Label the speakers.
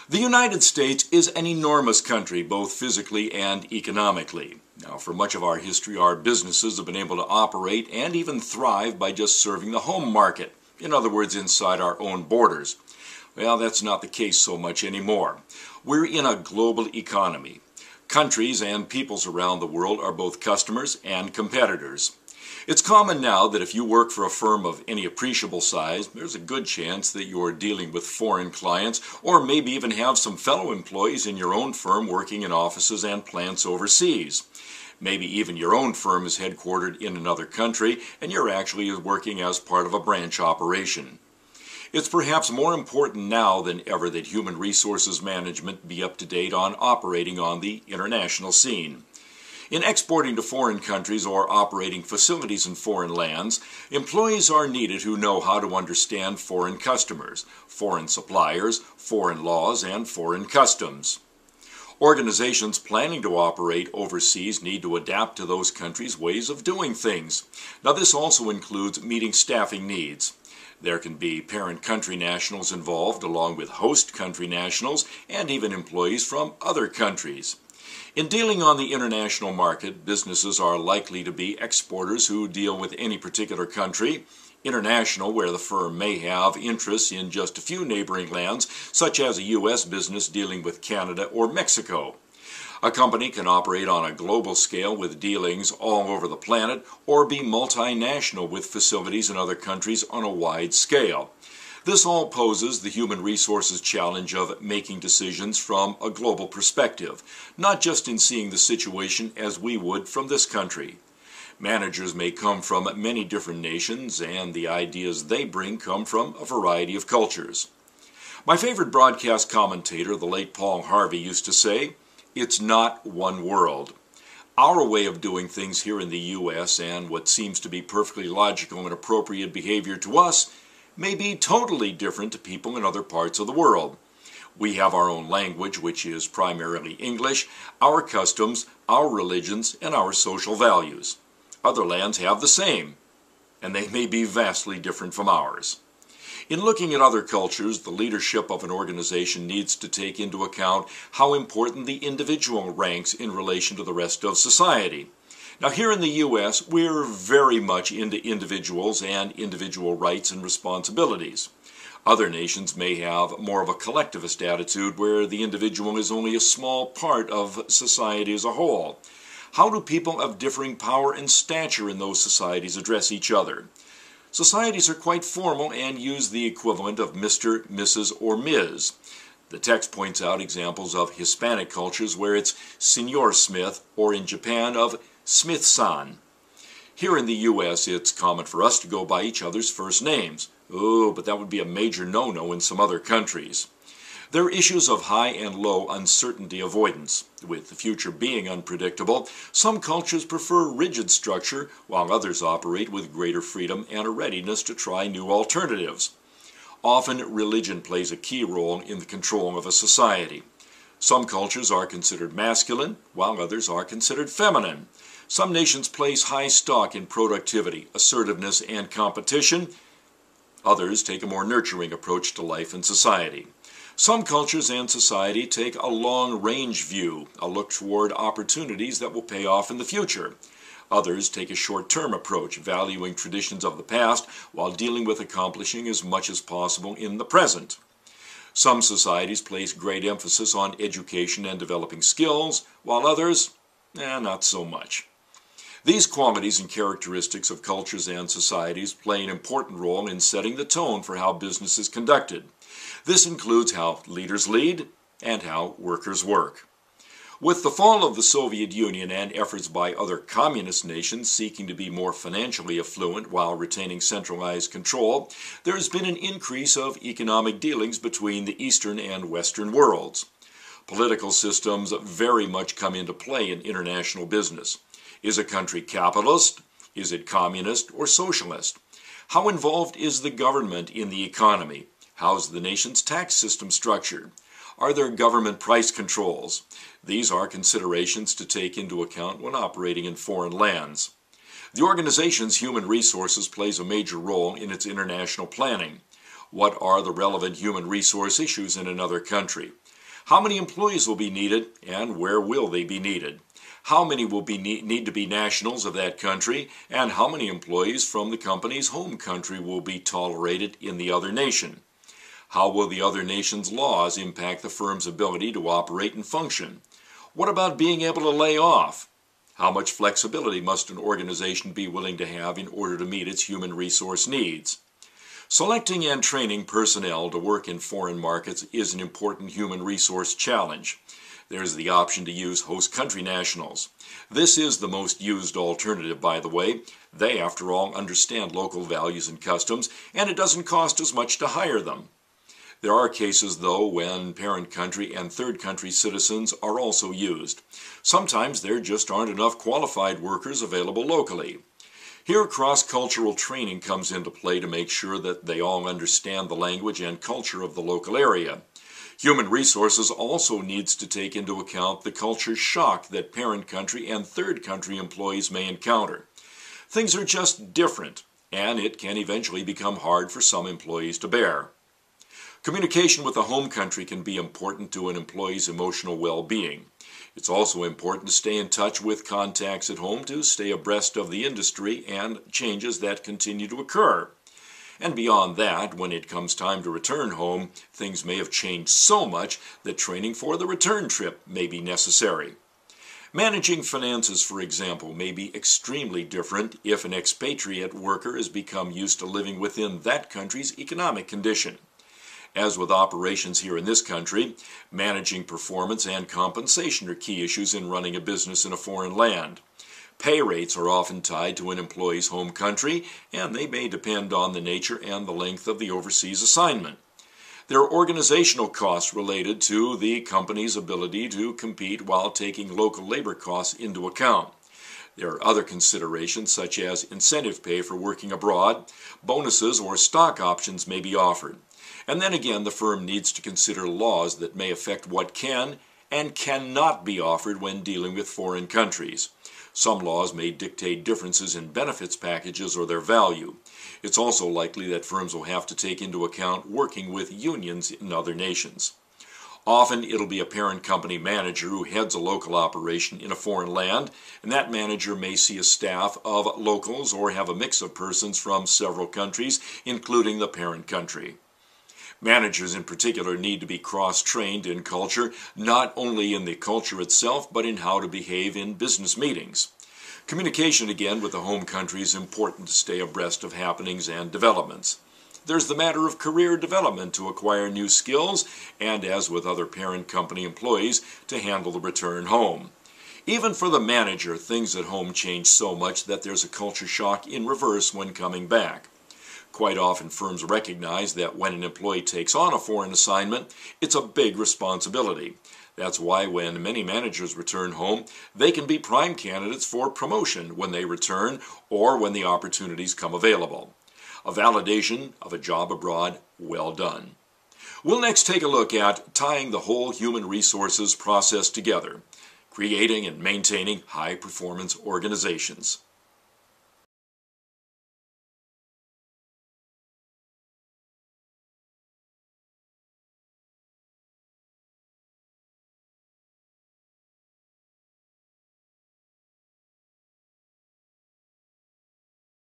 Speaker 1: The United States is an enormous country, both physically and economically. Now, for much of our history, our businesses have been able to operate and even thrive by just serving the home market. In other words, inside our own borders. Well, that's not the case so much anymore. We're in a global economy. Countries and peoples around the world are both customers and competitors. It's common now that if you work for a firm of any appreciable size, there's a good chance that you're dealing with foreign clients, or maybe even have some fellow employees in your own firm working in offices and plants overseas. Maybe even your own firm is headquartered in another country, and you're actually working as part of a branch operation. It's perhaps more important now than ever that human resources management be up to date on operating on the international scene. In exporting to foreign countries or operating facilities in foreign lands, employees are needed who know how to understand foreign customers, foreign suppliers, foreign laws, and foreign customs. Organizations planning to operate overseas need to adapt to those countries' ways of doing things. Now, this also includes meeting staffing needs. There can be parent country nationals involved, along with host country nationals, and even employees from other countries. In dealing on the international market, businesses are likely to be exporters who deal with any particular country, international where the firm may have interests in just a few neighboring lands, such as a U.S. business dealing with Canada or Mexico. A company can operate on a global scale with dealings all over the planet, or be multinational with facilities in other countries on a wide scale. This all poses the human resources challenge of making decisions from a global perspective, not just in seeing the situation as we would from this country. Managers may come from many different nations, and the ideas they bring come from a variety of cultures. My favorite broadcast commentator, the late Paul Harvey, used to say, "It's not one world." Our way of doing things here in the U.S. and what seems to be perfectly logical and appropriate behavior to us may be totally different to people in other parts of the world. We have our own language, which is primarily English, our customs, our religions, and our social values. Other lands have the same, and they may be vastly different from ours. In looking at other cultures, the leadership of an organization needs to take into account how important the individual ranks in relation to the rest of society. Now, here in the U.S., we're very much into individuals and individual rights and responsibilities. Other nations may have more of a collectivist attitude where the individual is only a small part of society as a whole. How do people of differing power and stature in those societies address each other? Societies are quite formal and use the equivalent of Mr., Mrs., or Ms. The text points out examples of Hispanic cultures where it's Senor Smith, or in Japan of Smith-san. Here in the U.S., it's common for us to go by each other's first names. Oh, but that would be a major no-no in some other countries. There are issues of high and low uncertainty avoidance. With the future being unpredictable, some cultures prefer rigid structure, while others operate with greater freedom and a readiness to try new alternatives. Often, religion plays a key role in the control of a society. Some cultures are considered masculine, while others are considered feminine. Some nations place high stock in productivity, assertiveness, and competition. Others take a more nurturing approach to life and society. Some cultures and society take a long-range view, a look toward opportunities that will pay off in the future. Others take a short-term approach, valuing traditions of the past while dealing with accomplishing as much as possible in the present. Some societies place great emphasis on education and developing skills, while others, not so much. These qualities and characteristics of cultures and societies play an important role in setting the tone for how business is conducted. This includes how leaders lead and how workers work. With the fall of the Soviet Union and efforts by other communist nations seeking to be more financially affluent while retaining centralized control, there has been an increase of economic dealings between the Eastern and Western worlds. Political systems very much come into play in international business. Is a country capitalist? Is it communist or socialist? How involved is the government in the economy? How's the nation's tax system structured? Are there government price controls? These are considerations to take into account when operating in foreign lands. The organization's human resources plays a major role in its international planning. What are the relevant human resource issues in another country? How many employees will be needed, and where will they be needed? How many will need to be nationals of that country, and how many employees from the company's home country will be tolerated in the other nation? How will the other nation's laws impact the firm's ability to operate and function? What about being able to lay off? How much flexibility must an organization be willing to have in order to meet its human resource needs? Selecting and training personnel to work in foreign markets is an important human resource challenge. There's the option to use host country nationals. This is the most used alternative, by the way. They, after all, understand local values and customs, and it doesn't cost as much to hire them. There are cases, though, when parent country and third country citizens are also used. Sometimes there just aren't enough qualified workers available locally. Here, cross-cultural training comes into play to make sure that they all understand the language and culture of the local area. Human resources also needs to take into account the culture shock that parent country and third country employees may encounter. Things are just different, and it can eventually become hard for some employees to bear. Communication with the home country can be important to an employee's emotional well-being. It's also important to stay in touch with contacts at home to stay abreast of the industry and changes that continue to occur. And beyond that, when it comes time to return home, things may have changed so much that training for the return trip may be necessary. Managing finances, for example, may be extremely different if an expatriate worker has become used to living within that country's economic condition. As with operations here in this country, managing performance and compensation are key issues in running a business in a foreign land. Pay rates are often tied to an employee's home country, and they may depend on the nature and the length of the overseas assignment. There are organizational costs related to the company's ability to compete while taking local labor costs into account. There are other considerations such as incentive pay for working abroad, bonuses or stock options may be offered. And then again, the firm needs to consider laws that may affect what can and cannot be offered when dealing with foreign countries. Some laws may dictate differences in benefits packages or their value. It's also likely that firms will have to take into account working with unions in other nations. Often it'll be a parent company manager who heads a local operation in a foreign land, and that manager may see a staff of locals or have a mix of persons from several countries, including the parent country. Managers in particular need to be cross-trained in culture, not only in the culture itself, but in how to behave in business meetings. Communication, again, with the home country is important to stay abreast of happenings and developments. There's the matter of career development to acquire new skills, and as with other parent company employees, to handle the return home. Even for the manager, things at home change so much that there's a culture shock in reverse when coming back. Quite often firms recognize that when an employee takes on a foreign assignment, it's a big responsibility. That's why when many managers return home, they can be prime candidates for promotion when they return or when the opportunities come available. A validation of a job abroad well done. We'll next take a look at tying the whole human resources process together, creating and maintaining high-performance organizations.